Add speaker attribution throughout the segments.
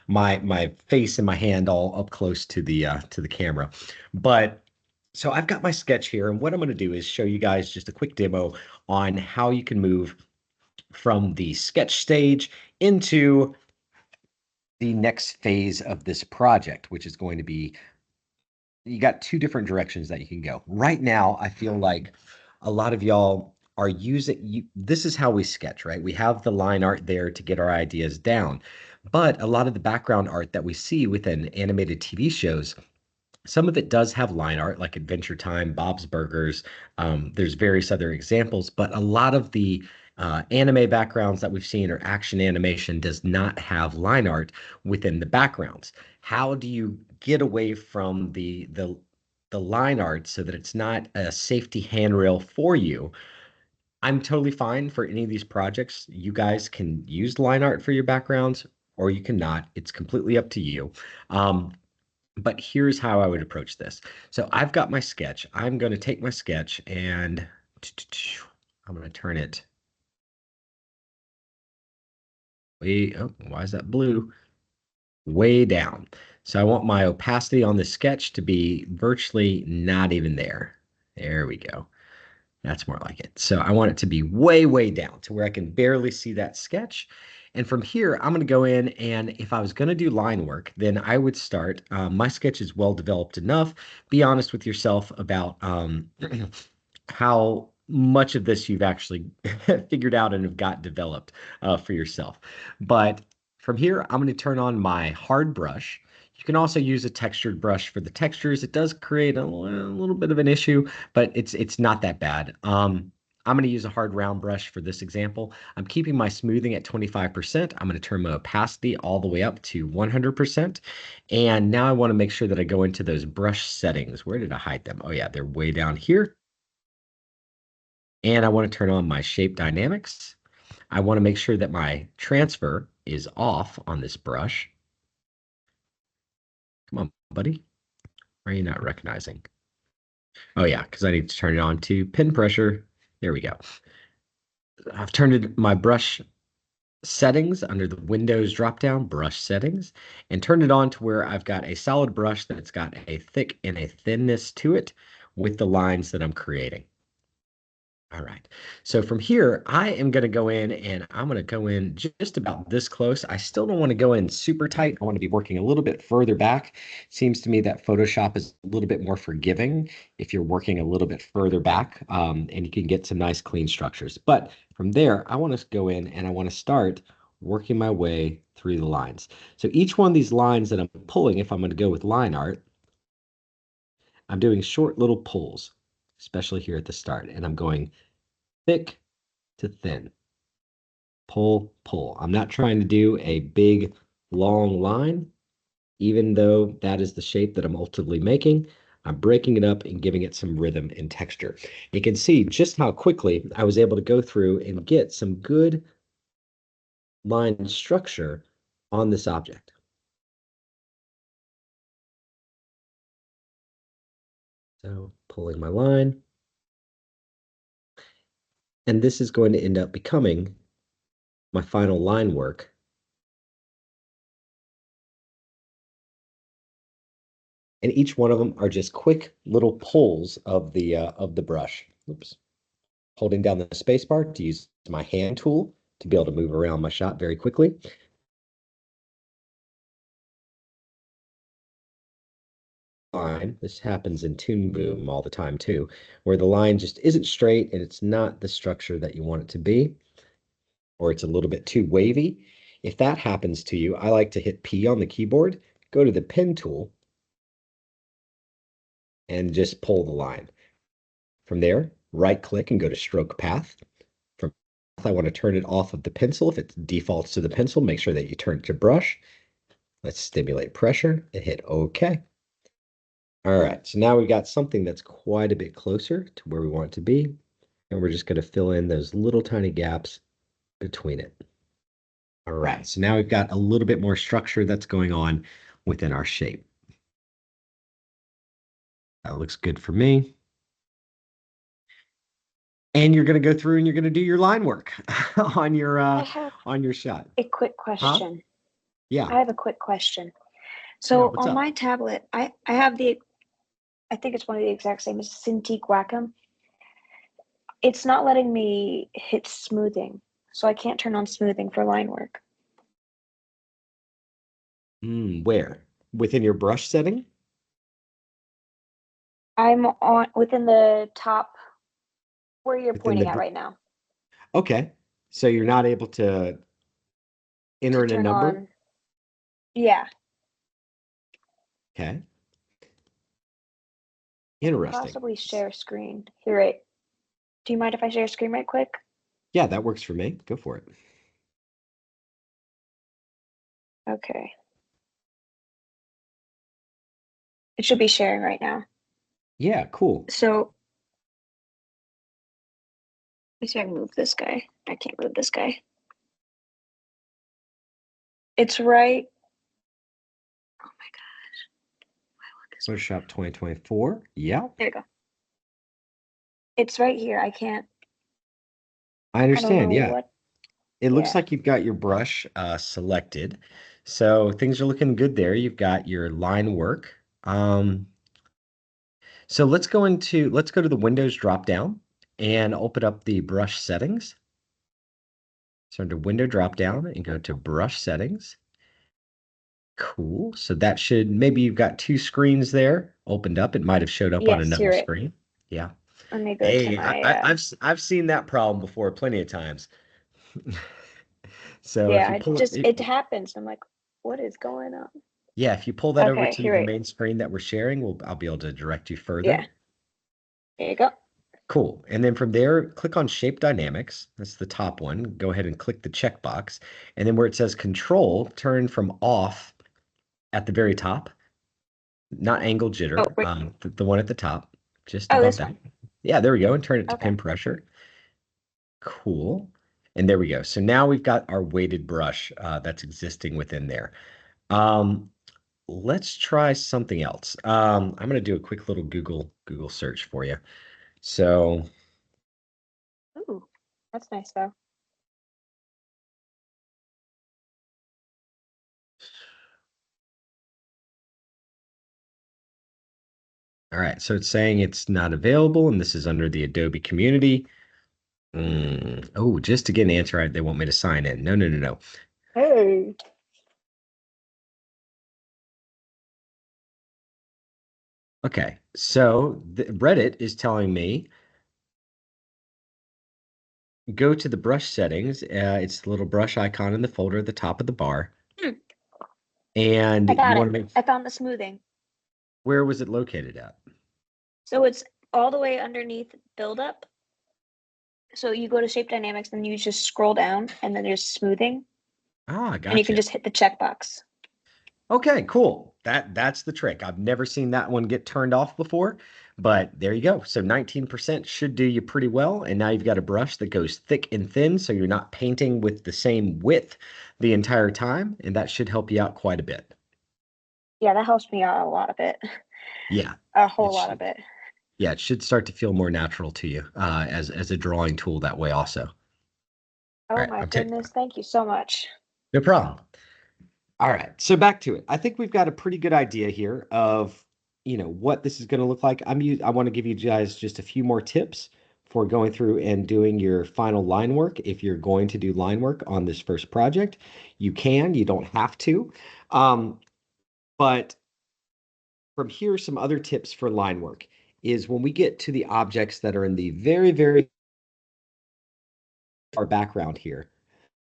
Speaker 1: my face and my hand all up close to the camera. But so I've got my sketch here, and what I'm going to do is show you guys just a quick demo on how you can move from the sketch stage into the next phase of this project, which is going to be, you got two different directions that you can go. Right now, I feel like a lot of y'all are this is how we sketch, right? We have the line art there to get our ideas down. But a lot of the background art that we see within animated TV shows, some of it does have line art, like Adventure Time, Bob's Burgers. There's various other examples, but a lot of the anime backgrounds that we've seen or action animation does not have line art within the backgrounds. How do you get away from the line art so that it's not a safety handrail for you? I'm totally fine for any of these projects. You guys can use line art for your backgrounds, or you cannot. It's completely up to you. But here's how I would approach this. So I've got my sketch. I'm going to take my sketch and I'm going to turn it way, oh, why is that blue? Way down. So I want my opacity on the sketch to be virtually not even there. There we go. That's more like it. So I want it to be way, way down to where I can barely see that sketch. And from here, I'm going to go in, and if I was going to do line work, then I would start. My sketch is well developed enough. Be honest with yourself about how much of this you've actually figured out and have got developed for yourself. But from here, I'm going to turn on my hard brush. You can also use a textured brush for the textures. It does create a little bit of an issue, but it's not that bad. I'm going to use a hard round brush for this example. I'm keeping my smoothing at 25%. I'm going to turn my opacity all the way up to 100%. And now I want to make sure that I go into those brush settings. Where did I hide them? Oh yeah, they're way down here. And I want to turn on my shape dynamics. I want to make sure that my transfer is off on this brush. Come on, buddy. Why are you not recognizing? Oh yeah, because I need to turn it on to pin pressure. There we go. I've turned my brush settings under the Windows drop-down, brush settings, and turned it on to where I've got a solid brush that's got a thick and a thinness to it with the lines that I'm creating. All right. So from here, I am going to go in and I'm going to go in just about this close. I still don't want to go in super tight. I want to be working a little bit further back. Seems to me that Photoshop is a little bit more forgiving if you're working a little bit further back, and you can get some nice clean structures. But from there, I want to go in and I want to start working my way through the lines. So each one of these lines that I'm pulling, if I'm going to go with line art, I'm doing short little pulls, especially here at the start, and I'm going thick to thin. Pull, pull. I'm not trying to do a big, long line, even though that is the shape that I'm ultimately making. I'm breaking it up and giving it some rhythm and texture. You can see just how quickly I was able to go through and get some good line structure on this object. So pulling my line, and this is going to end up becoming my final line work. And each one of them are just quick little pulls of the brush. Oops. Holding down the space bar to use my hand tool to be able to move around my shot very quickly. Line, this happens in Toon Boom all the time too, where the line just isn't straight and it's not the structure that you want it to be, or it's a little bit too wavy. If that happens to you, I like to hit P on the keyboard, go to the pen tool, and just pull the line. From there, right click and go to stroke path. From path, I want to turn it off of the pencil. If it defaults to the pencil, make sure that you turn it to brush. Let's stimulate pressure and hit OK. All right, so now we've got something that's quite a bit closer to where we want it to be, and we're just going to fill in those little tiny gaps between it. All right, so now we've got a little bit more structure that's going on within our shape. That looks good for me. And you're going to go through and you're going to do your line work on
Speaker 2: I have
Speaker 1: your shot.
Speaker 2: a quick
Speaker 1: Huh?
Speaker 2: question.
Speaker 1: Yeah.
Speaker 2: I have a quick question.
Speaker 1: Yeah.
Speaker 2: So
Speaker 1: What's
Speaker 2: on
Speaker 1: up?
Speaker 2: my tablet, I have I think it's one of the exact same as Cintiq Wacom. It's not letting me hit smoothing, so I can't turn on smoothing for line work.
Speaker 1: Where? Within your brush setting?
Speaker 2: I'm on within the top where you're
Speaker 1: Within the
Speaker 2: pointing at right now
Speaker 1: Okay. So you're not able to enter
Speaker 2: to
Speaker 1: in a
Speaker 2: turn
Speaker 1: number?
Speaker 2: on. Yeah,
Speaker 1: Okay.
Speaker 2: I can
Speaker 1: Interesting.
Speaker 2: possibly share screen. Here, right. Do you mind if I share screen right quick?
Speaker 1: Yeah, that works for me. Go for it.
Speaker 2: Okay. It should be sharing right now.
Speaker 1: Yeah, cool.
Speaker 2: So let's see if I can move this guy. I can't move this guy. It's right. Oh my gosh. Why won't this work?
Speaker 1: Photoshop 2024. Yeah,
Speaker 2: There you go. It's right here. I can't.
Speaker 1: I
Speaker 2: I don't
Speaker 1: understand.
Speaker 2: know
Speaker 1: Yeah.
Speaker 2: what.
Speaker 1: It looks
Speaker 2: Yeah.
Speaker 1: like you've got your brush selected. So things are looking good there. You've got your line work. So let's go to the Windows drop down and open up the brush settings. So under Window drop down and go to brush settings. Cool. So that should maybe you've got two screens there opened up. It might have showed up on
Speaker 2: Yes,
Speaker 1: another
Speaker 2: you're right.
Speaker 1: screen. Yeah.
Speaker 2: Let me go to
Speaker 1: Hey,
Speaker 2: my.
Speaker 1: I've seen that problem before plenty of times. So if
Speaker 2: Yeah.
Speaker 1: you
Speaker 2: It
Speaker 1: pull
Speaker 2: just
Speaker 1: it,
Speaker 2: it happens. I'm like, what is going on?
Speaker 1: yeah, if you pull that over
Speaker 2: Okay.
Speaker 1: to
Speaker 2: Here,
Speaker 1: the
Speaker 2: right.
Speaker 1: main screen that we're sharing, I'll be able to direct you
Speaker 2: Yeah.
Speaker 1: further.
Speaker 2: There you go.
Speaker 1: Cool. And then from there, click on Shape Dynamics. That's the top one. Go ahead and click the checkbox. And then where it says Control, turn from off at the very top, not angle
Speaker 2: Oh,
Speaker 1: jitter,
Speaker 2: wait.
Speaker 1: the one at the top, just
Speaker 2: Oh,
Speaker 1: above
Speaker 2: this
Speaker 1: that.
Speaker 2: one.
Speaker 1: Yeah, there we go. And turn it to
Speaker 2: Okay.
Speaker 1: pin pressure. Cool. And there we go. So now we've got our weighted brush that's existing within there. Um, let's try something else. I'm going to do a quick little Google search for you. So,
Speaker 2: Ooh, that's nice though.
Speaker 1: all right. So it's saying it's not available, and this is under the Adobe community. Oh, just to get an answer, they want me to sign in. No, no, no, no.
Speaker 2: Hey.
Speaker 1: Okay. So Reddit is telling me go to the brush settings. It's the little brush icon in the folder at the top of the bar.
Speaker 2: Hmm,
Speaker 1: And
Speaker 2: I
Speaker 1: you
Speaker 2: got it.
Speaker 1: want to make
Speaker 2: I found the smoothing.
Speaker 1: where was it located at?
Speaker 2: So it's all the way underneath build up. So you go to shape dynamics and you just scroll down and then there's smoothing
Speaker 1: Ah,
Speaker 2: and you can
Speaker 1: gotcha.
Speaker 2: just hit the checkbox.
Speaker 1: Okay, cool. That's the trick. I've never seen that one get turned off before, but there you go. So 19% should do you pretty well. And now you've got a brush that goes thick and thin, so you're not painting with the same width the entire time, and that should help you out quite a bit.
Speaker 2: Yeah, that helps me out a lot of it.
Speaker 1: Yeah,
Speaker 2: A
Speaker 1: it
Speaker 2: whole lot of
Speaker 1: should.
Speaker 2: it.
Speaker 1: Yeah, it should start to feel more natural to you as a drawing tool that way also. All
Speaker 2: Oh
Speaker 1: right,
Speaker 2: my goodness, thank you so much.
Speaker 1: no problem. All right, so back to it. I think we've got a pretty good idea here of, what this is going to look like. I want to give you guys just a few more tips for going through and doing your final line work. If you're going to do line work on this first project, you don't have to. But from here, some other tips for line work is when we get to the objects that are in the very, very far background here,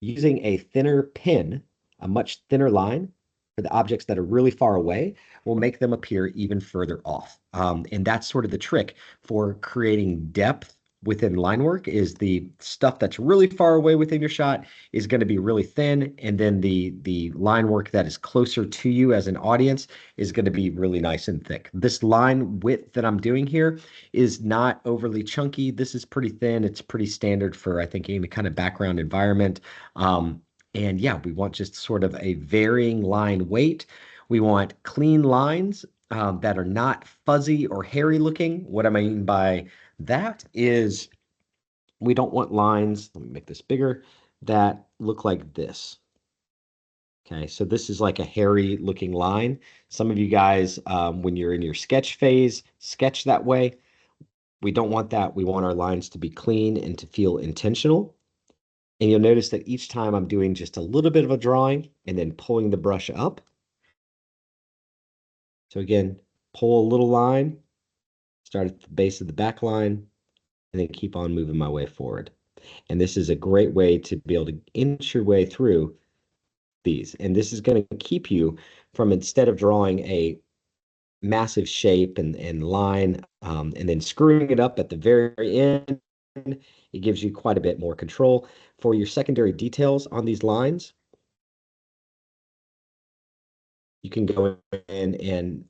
Speaker 1: using a thinner pin, a much thinner line for the objects that are really far away will make them appear even further off. And that's sort of the trick for creating depth within line work is the stuff that's really far away within your shot is going to be really thin, and then the line work that is closer to you as an audience is going to be really nice and thick. This line width that I'm doing here is not overly chunky. This is pretty thin. It's pretty standard for, I think, any kind of background environment. And yeah, we want just sort of a varying line weight. We want clean lines that are not fuzzy or hairy looking. What I mean by that is we don't want lines, let me make this bigger, that look like this. Okay, so this is like a hairy looking line. Some of you guys, when you're in your sketch phase, sketch that way. We don't want that. We want our lines to be clean and to feel intentional. And you'll notice that each time I'm doing just a little bit of a drawing and then pulling the brush up. So again, pull a little line, start at the base of the back line, and then keep on moving my way forward. And this is a great way to be able to inch your way through these. And this is going to keep you from, instead of drawing a massive shape and line and then screwing it up at the very end, it gives you quite a bit more control. For your secondary details on these lines, you can go in and,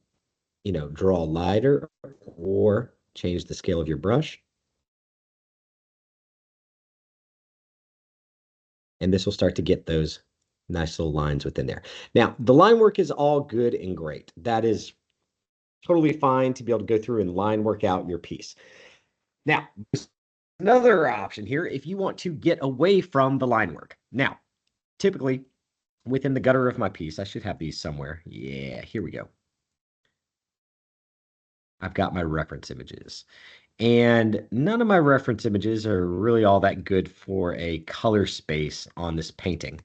Speaker 1: draw lighter or change the scale of your brush. And this will start to get those nice little lines within there. Now, the line work is all good and great. That is totally fine to be able to go through and line work out your piece. Now, another option here, if you want to get away from the line work. Now, typically, within the gutter of my piece, I should have these somewhere. Yeah, here we go. I've got my reference images. And none of my reference images are really all that good for a color space on this painting.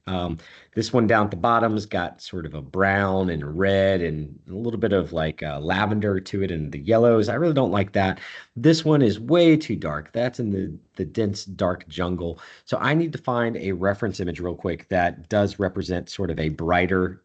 Speaker 1: This one down at the bottom's got sort of a brown and red and a little bit of like lavender to it and the yellows. I really don't like that. This one is way too dark. That's in the dense dark jungle. So I need to find a reference image real quick that does represent sort of a brighter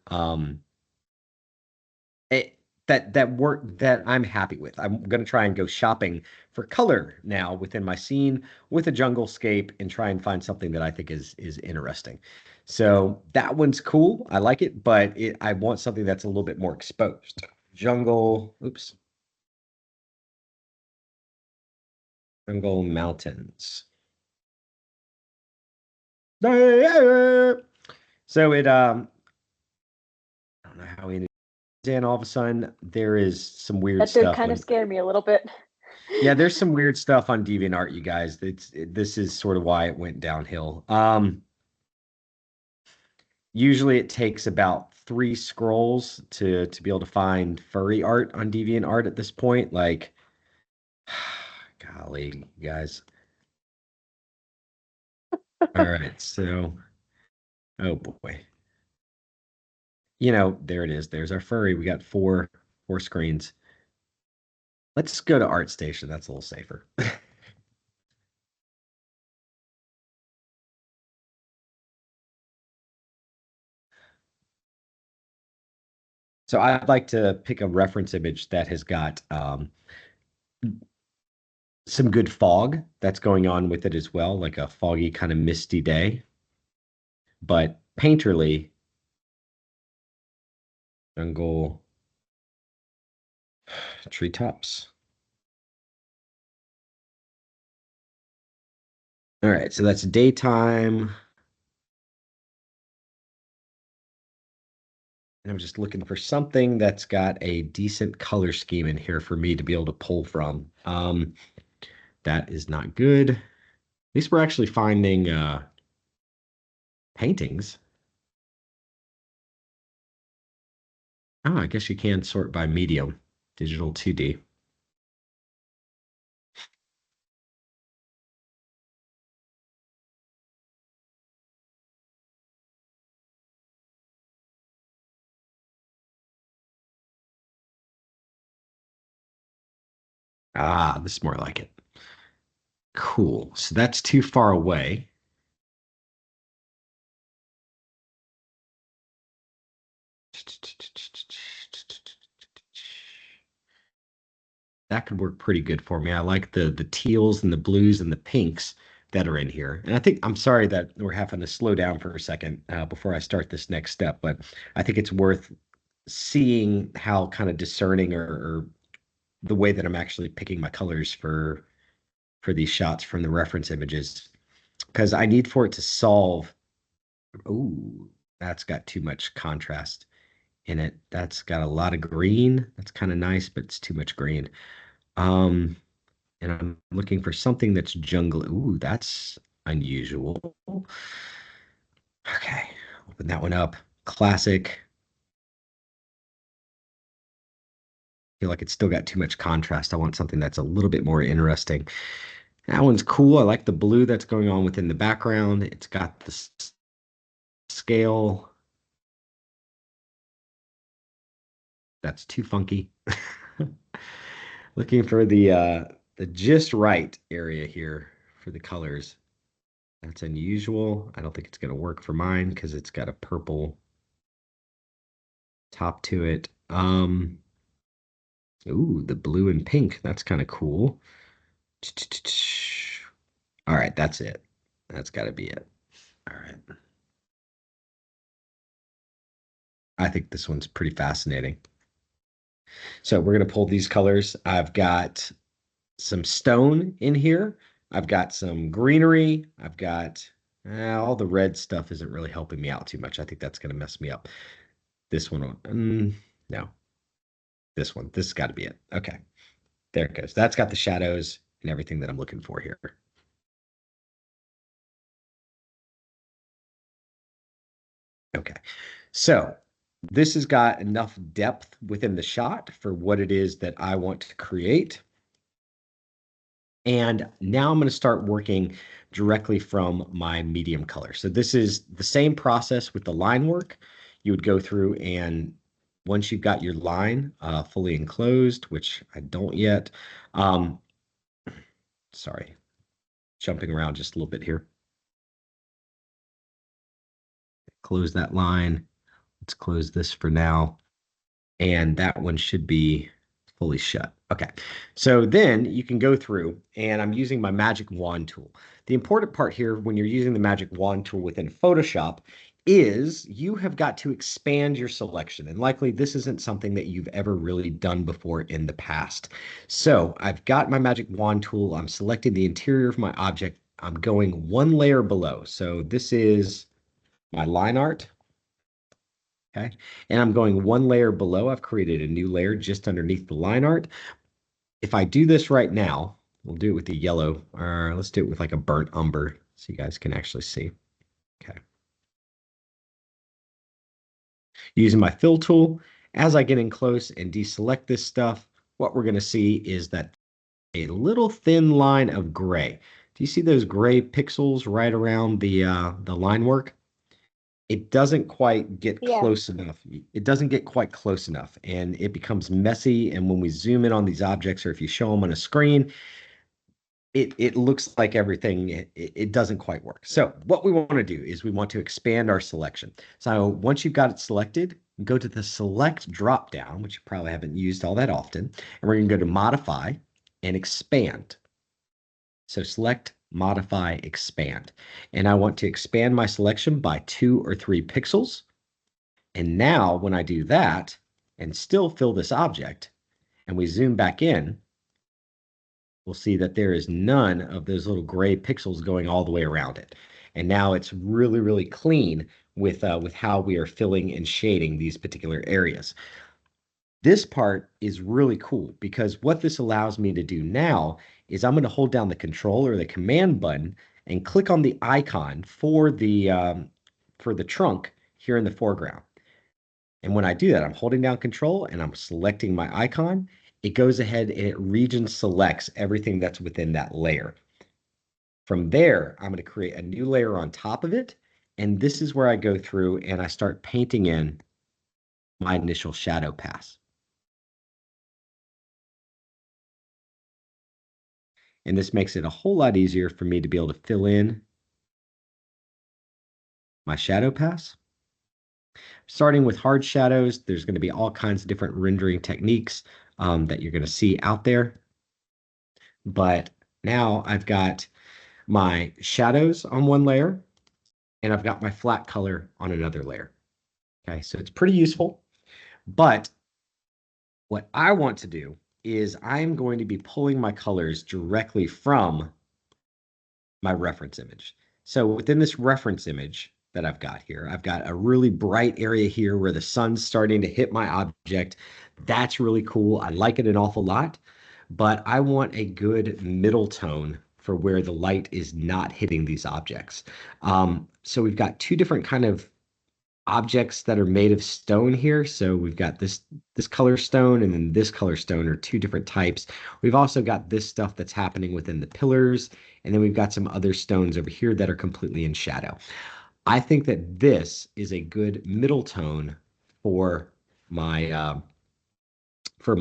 Speaker 1: it, that work that I'm happy with. I'm going to try and go shopping for color now within my scene with a jungle scape and try and find something that I think is interesting. So that one's cool. I like it, but I want something that's a little bit more exposed. Jungle, oops. Jungle mountains. So I don't know how we ended. And all of a sudden there is some weird
Speaker 2: That did
Speaker 1: stuff
Speaker 2: kind
Speaker 1: on
Speaker 2: of scare me a little bit.
Speaker 1: yeah, there's some weird stuff on DeviantArt, you guys. This is sort of why it went downhill. Usually it takes about 3 scrolls to be able to find furry art on DeviantArt at this point. Like, golly, guys. All right, so oh boy. There it is. There's our furry. We got four screens. Let's go to ArtStation. That's a little safer. So I'd like to pick a reference image that has got some good fog that's going on with it as well, like a foggy kind of misty day. But painterly, jungle, treetops. All right, so that's daytime. And I'm just looking for something that's got a decent color scheme in here for me to be able to pull from. That is not good. At least we're actually finding paintings. Oh, I guess you can sort by medium, digital 2D. Ah, this is more like it. Cool. So that's too far away. That could work pretty good for me. I like the teals and the blues and the pinks that are in here. And I think I'm sorry that we're having to slow down for a second before I start this next step, but I think it's worth seeing how kind of discerning or the way that I'm actually picking my colors for these shots from the reference images because I need for it to solve. Ooh, that's got too much contrast in it. That's got a lot of green. That's kind of nice, but it's too much green. Um, and I'm looking for something that's jungle. Ooh, that's unusual. Okay, open that one up. classic. Feel like it's still got too much contrast. I want something that's a little bit more interesting. That one's cool. I like the blue that's going on within the background. It's got the scale. That's too funky. Looking for the just right area here for the colors. That's unusual. I don't think it's going to work for mine because it's got a purple top to it. Ooh, the blue and pink. That's kind of cool. All right, that's it. That's got to be it. All right. I think this one's pretty fascinating. So we're going to pull these colors. I've got some stone in here. I've got some greenery. I've got all the red stuff isn't really helping me out too much. I think that's going to mess me up. This one, no. This one, this has got to be it. Okay, there it goes. That's got the shadows and everything that I'm looking for here. Okay, so this has got enough depth within the shot for what it is that I want to create. And now I'm going to start working directly from my medium color. So this is the same process with the line work. You would go through and once you've got your line fully enclosed, which I don't yet, sorry, jumping around just a little bit here. Close that line. Let's close this for now. And that one should be fully shut. Okay, so then you can go through and I'm using my magic wand tool. The important part here when you're using the magic wand tool within Photoshop is you have got to expand your selection. And likely this isn't something that you've ever really done before in the past. So I've got my magic wand tool. I'm selecting the interior of my object. I'm going one layer below. So this is my line art. Okay, and I'm going one layer below. I've created a new layer just underneath the line art. If I do this right now, we'll do it with the yellow, or let's do it with like a burnt umber so you guys can actually see. Okay. Using my fill tool, as I get in close and deselect this stuff, what we're going to see is that a little thin line of gray. Do you see those gray pixels right around the line work? It doesn't quite get
Speaker 2: Yeah.
Speaker 1: close enough. It doesn't get quite close enough, and it becomes messy. And when we zoom in on these objects, or if you show them on a screen, it looks like everything, it doesn't quite work. So what we want to do is we want to expand our selection. So once you've got it selected, go to the select drop down, which you probably haven't used all that often, and we're going to go to modify and expand. So select, modify, expand. And I want to expand my selection by 2 or 3 pixels. And now when I do that and still fill this object and we zoom back in, we'll see that there is none of those little gray pixels going all the way around it. And now it's really, really clean with how we are filling and shading these particular areas. This part is really cool because what this allows me to do now is I'm going to hold down the control or the command button and click on the icon for the trunk here in the foreground. And when I do that, I'm holding down control and I'm selecting my icon. It goes ahead and it region selects everything that's within that layer. From there, I'm going to create a new layer on top of it. And this is where I go through and I start painting in my initial shadow pass. And this makes it a whole lot easier for me to be able to fill in my shadow pass. Starting with hard shadows, there's going to be all kinds of different rendering techniques that you're going to see out there. But now I've got my shadows on one layer and I've got my flat color on another layer. Okay, so it's pretty useful. But what I want to do is I'm going to be pulling my colors directly from my reference image. So within this reference image that I've got here, I've got a really bright area here where the sun's starting to hit my object. That's really cool. I like it an awful lot, but I want a good middle tone for where the light is not hitting these objects. So we've got two different kind of objects that are made of stone here. So we've got this color stone and then this color stone are two different types. We've also got this stuff that's happening within the pillars, and then we've got some other stones over here that are completely in shadow. I think that this is a good middle tone for my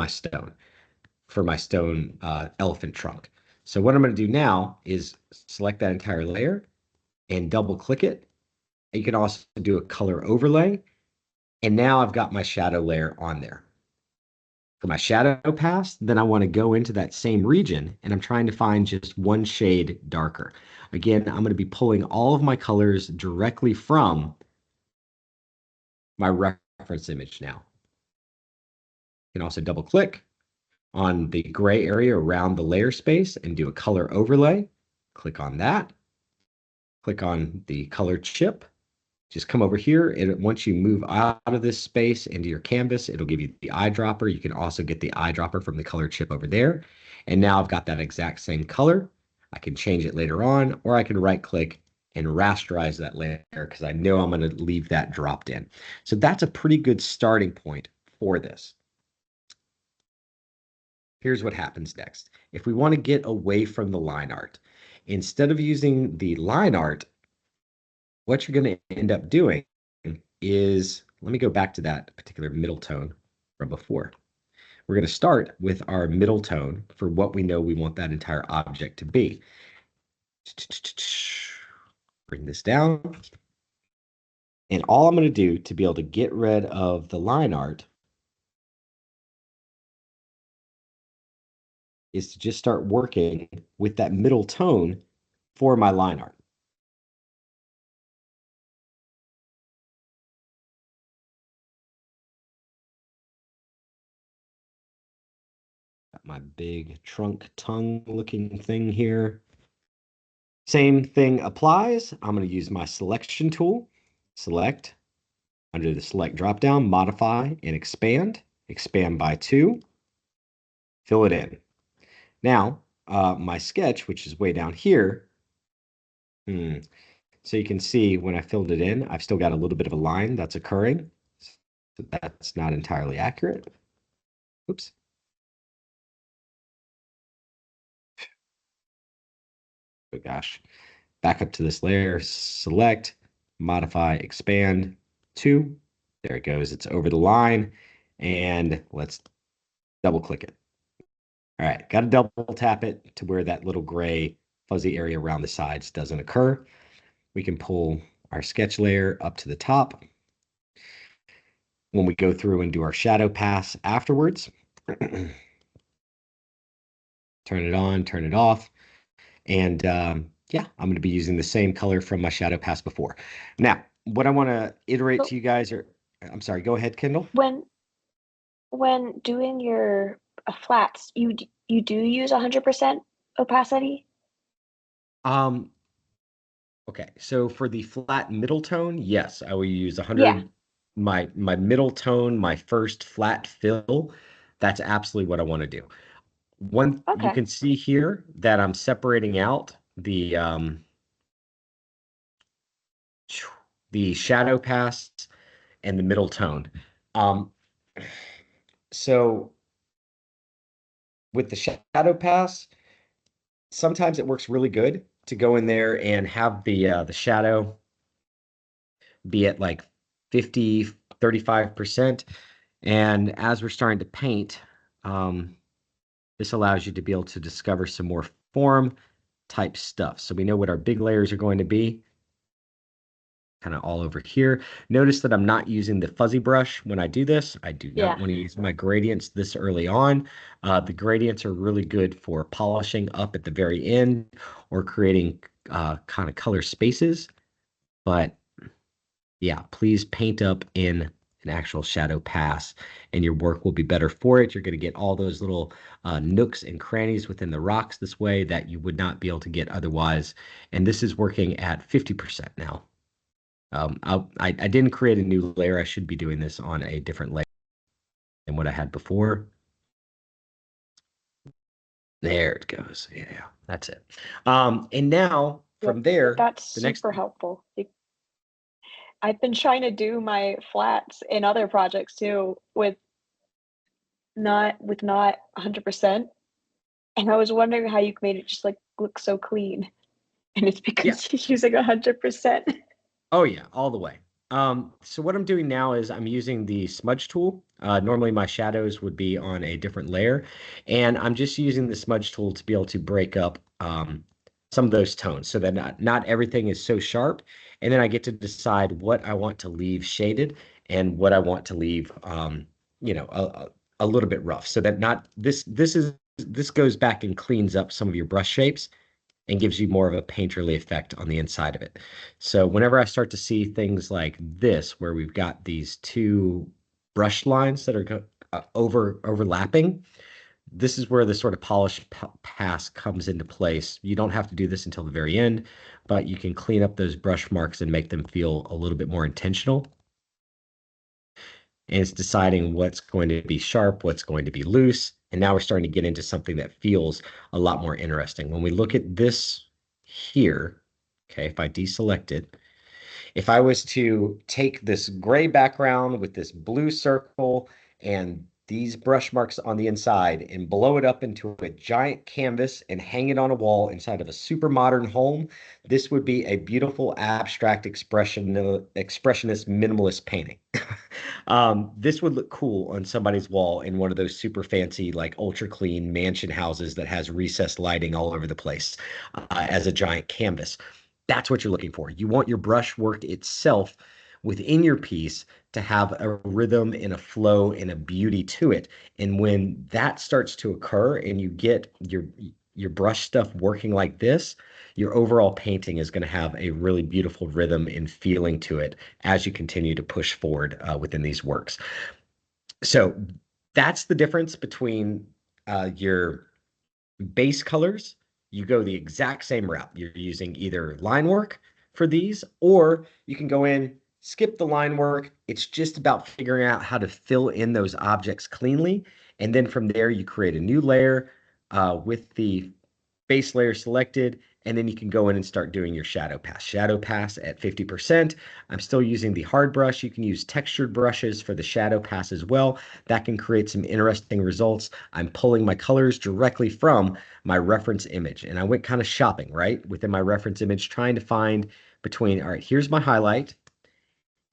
Speaker 1: stone, elephant trunk. So what I'm going to do now is select that entire layer and double click it. You can also do a color overlay. And now I've got my shadow layer on there. For my shadow pass, then I want to go into that same region and I'm trying to find just one shade darker. Again, I'm going to be pulling all of my colors directly from my reference image now. You can also double click on the gray area around the layer space and do a color overlay. Click on that. Click on the color chip. Just come over here, and once you move out of this space into your canvas, it'll give you the eyedropper. You can also get the eyedropper from the color chip over there. And now I've got that exact same color. I can change it later on, or I can right click and rasterize that layer because I know I'm going to leave that dropped in. So that's a pretty good starting point for this. Here's what happens next. If we want to get away from the line art, instead of using the line art, what you're going to end up doing is, let me go back to that particular middle tone from before. We're going to start with our middle tone for what we know we want that entire object to be. Bring this down. And all I'm going to do to be able to get rid of the line art is to just start working with that middle tone for my line art. Got my big trunk tongue looking thing here. Same thing applies. I'm going to use my selection tool. Select under the select dropdown, modify and expand. Expand by 2. Fill it in. Now, my sketch, which is way down here. So you can see when I filled it in, I've still got a little bit of a line that's occurring. So that's not entirely accurate. Oops. Oh gosh. Back up to this layer, select, modify, expand 2. There it goes. It's over the line. And let's double click it. All right, got to double tap it to where that little gray fuzzy area around the sides doesn't occur. We can pull our sketch layer up to the top. When we go through and do our shadow pass afterwards, turn it on, turn it off. And yeah, I'm going to be using the same color from my shadow pass before. Now, what I want to iterate to you guys are, I'm sorry, go ahead, Kendall.
Speaker 2: When doing your flats, you do use 100% opacity?
Speaker 1: Okay, so for the flat middle tone, yes, I will use 100.
Speaker 2: Yeah.
Speaker 1: My middle tone, my first flat fill, that's absolutely what I want to do. You
Speaker 2: Okay.
Speaker 1: can see here that I'm separating out the shadow pass and the middle tone. So with the shadow pass, sometimes it works really good to go in there and have the shadow be at like 50, 35%. And as we're starting to paint, this allows you to be able to discover some more form type stuff. So we know what our big layers are going to be, kind of all over here. Notice that I'm not using the fuzzy brush when I do this. I do not want to use my gradients this early on. The gradients are really good for polishing up at the very end or creating kind of color spaces. But yeah, please paint up in an actual shadow pass and your work will be better for it. You're going to get all those little nooks and crannies within the rocks this way that you would not be able to get otherwise. And this is working at 50% now. I didn't create a new layer. I should be doing this on a different layer than what I had before. There it goes. Yeah, that's it. And now from there,
Speaker 2: that's
Speaker 1: the next
Speaker 2: super helpful. I've been trying to do my flats in other projects too with not 100%. And I was wondering how you made it just like look so clean. And it's
Speaker 1: Yeah.
Speaker 2: because you're using 100%.
Speaker 1: Oh yeah, all the way. So what I'm doing now is I'm using the smudge tool. Normally my shadows would be on a different layer, and I'm just using the smudge tool to be able to break up some of those tones so that not everything is so sharp. And then I get to decide what I want to leave shaded and what I want to leave, a little bit rough, so that not this goes back and cleans up some of your brush shapes and gives you more of a painterly effect on the inside of it. So whenever I start to see things like this, where we've got these two brush lines that are overlapping, this is where the sort of pass comes into place. You don't have to do this until the very end, but you can clean up those brush marks and make them feel a little bit more intentional. And it's deciding what's going to be sharp, what's going to be loose. And now we're starting to get into something that feels a lot more interesting. When we look at this here, okay, if I deselect it, if I was to take this gray background with this blue circle and these brush marks on the inside and blow it up into a giant canvas and hang it on a wall inside of a super modern home, this would be a beautiful abstract expressionist minimalist painting. This would look cool on somebody's wall in one of those super fancy, like ultra clean mansion houses that has recessed lighting all over the place as a giant canvas. That's what you're looking for. You want your brush work itself within your piece to have a rhythm and a flow and a beauty to it. And when that starts to occur and you get your brush stuff working like this, your overall painting is going to have a really beautiful rhythm and feeling to it as you continue to push forward within these works. So that's the difference between your base colors. You go the exact same route. You're using either line work for these, or you can go in, skip the line work. It's just about figuring out how to fill in those objects cleanly. And then from there, you create a new layer with the base layer selected, and then you can go in and start doing your shadow pass. Shadow pass at 50%. I'm still using the hard brush. You can use textured brushes for the shadow pass as well. That can create some interesting results. I'm pulling my colors directly from my reference image, and I went kind of shopping, right, within my reference image, trying to find between, all right, here's my highlight,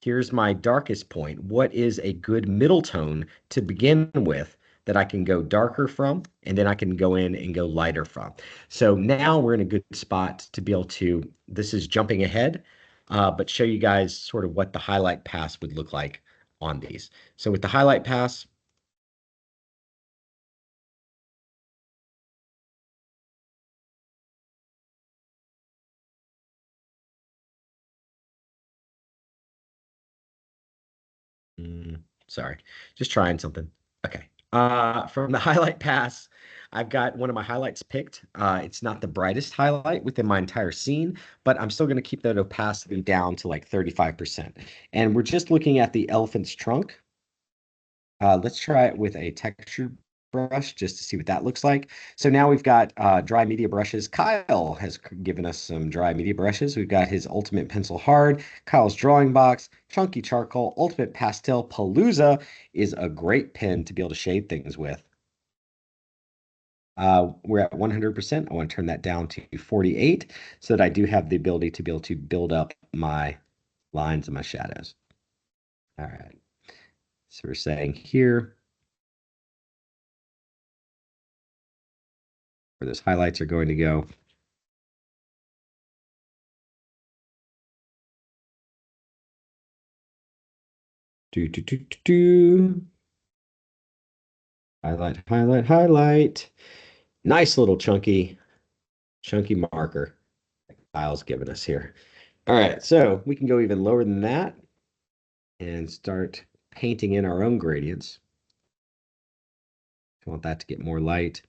Speaker 1: here's my darkest point. What is a good middle tone to begin with that I can go darker from, and then I can go in and go lighter from. So now we're in a good spot to be able to, this is jumping ahead, but show you guys sort of what the highlight pass would look like on these. So with the highlight pass, sorry, just trying something. Okay. From the highlight pass, I've got one of my highlights picked. It's not the brightest highlight within my entire scene, but I'm still going to keep that opacity down to like 35%. And we're just looking at the elephant's trunk. Let's try it with a textured brush just to see what that looks like. So now we've got dry media brushes. Kyle has given us some dry media brushes. We've got his Ultimate Pencil Hard, Kyle's Drawing Box, Chunky Charcoal, Ultimate Pastel. Palooza is a great pen to be able to shade things with. We're at 100%. I want to turn that down to 48 so that I do have the ability to be able to build up my lines and my shadows. All right. So we're saying here, where those highlights are going to go. Highlight, highlight, highlight. Nice little chunky marker that Kyle's given us here. All right, so we can go even lower than that and start painting in our own gradients. I want that to get more light,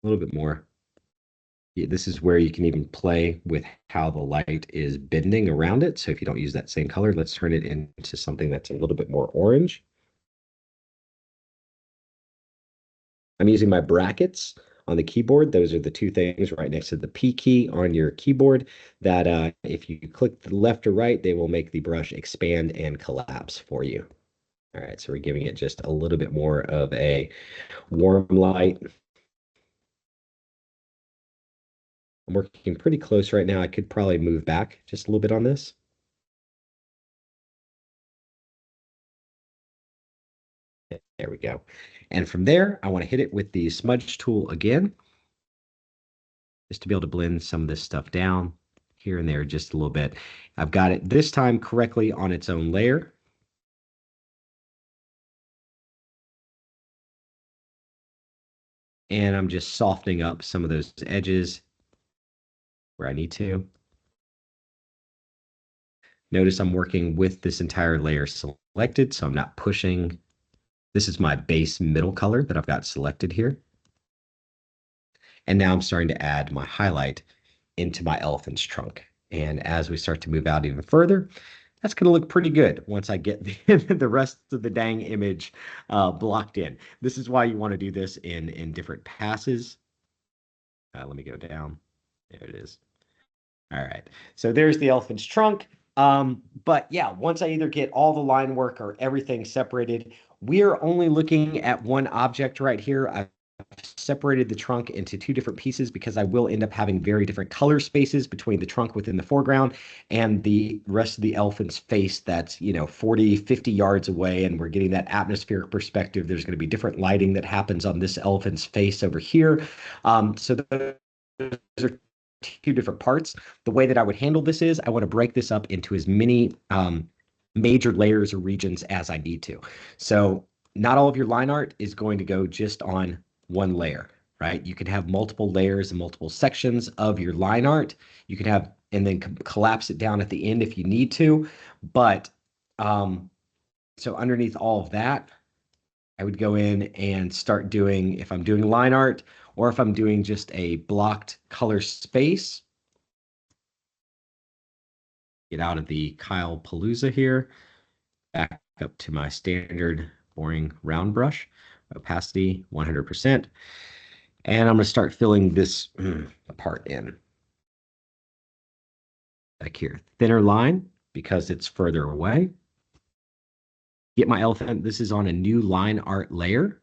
Speaker 1: a little bit more. Yeah, this is where you can even play with how the light is bending around it. So if you don't use that same color, let's turn it into something that's a little bit more orange. I'm using my brackets on the keyboard. Those are the two things right next to the P key on your keyboard that if you click the left or right, they will make the brush expand and collapse for you. All right, so we're giving it just a little bit more of a warm light. I'm working pretty close right now. I could probably move back just a little bit on this. There we go. And from there, I want to hit it with the smudge tool again, just to be able to blend some of this stuff down here and there just a little bit. I've got it this time correctly on its own layer. And I'm just softening up some of those edges where I need to. Notice I'm working with this entire layer selected, so I'm not pushing. This is my base middle color that I've got selected here. And now I'm starting to add my highlight into my elephant's trunk. And as we start to move out even further, that's going to look pretty good once I get the rest of the dang image blocked in. This is why you want to do this in different passes. Let me go down. There it is. All right. So there's the elephant's trunk. But yeah, once I either get all the line work or everything separated, we're only looking at one object right here. I've separated the trunk into two different pieces because I will end up having very different color spaces between the trunk within the foreground and the rest of the elephant's face that's, 40, 50 yards away, and we're getting that atmospheric perspective. There's going to be different lighting that happens on this elephant's face over here. So those are two different parts. The way that I would handle this is I want to break this up into as many major layers or regions as I need to. So not all of your line art is going to go just on one layer, right? You can have multiple layers and multiple sections of your line art. You can have, and then collapse it down at the end if you need to. But so underneath all of that, I would go in and start doing, if I'm doing line art or if I'm doing just a blocked color space, get out of the Kyle Palooza here, back up to my standard boring round brush, opacity 100%. And I'm going to start filling this part in. Back here, thinner line because it's further away. Get my elephant. This is on a new line art layer.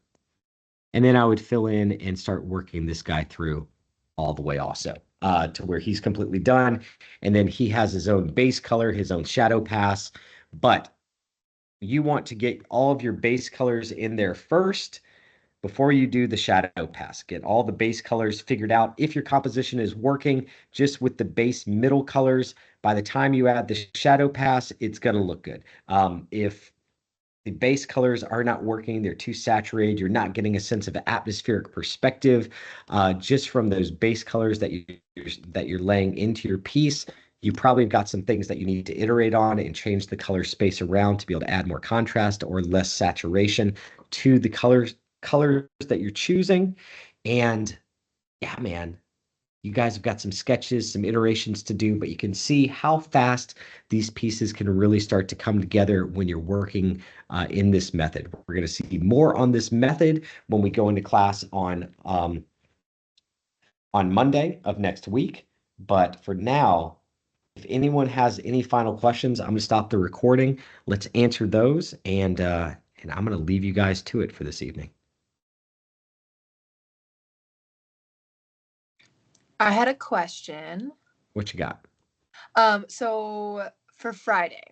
Speaker 1: And then I would fill in and start working this guy through all the way also to where he's completely done. And then he has his own base color, his own shadow pass. But you want to get all of your base colors in there first before you do the shadow pass. Get all the base colors figured out. If your composition is working just with the base middle colors, by the time you add the shadow pass, it's going to look good. If the base colors are not working, they're too saturated, you're not getting a sense of atmospheric perspective just from those base colors that you're laying into your piece. You probably have got some things that you need to iterate on and change the color space around to be able to add more contrast or less saturation to the colors that you're choosing. And yeah, man, you guys have got some sketches, some iterations to do, but you can see how fast these pieces can really start to come together when you're working in this method. We're going to see more on this method when we go into class on Monday of next week. But for now, if anyone has any final questions, I'm going to stop the recording. Let's answer those, and I'm going to leave you guys to it for this evening.
Speaker 3: I had a question.
Speaker 1: What you got?
Speaker 3: So for Friday,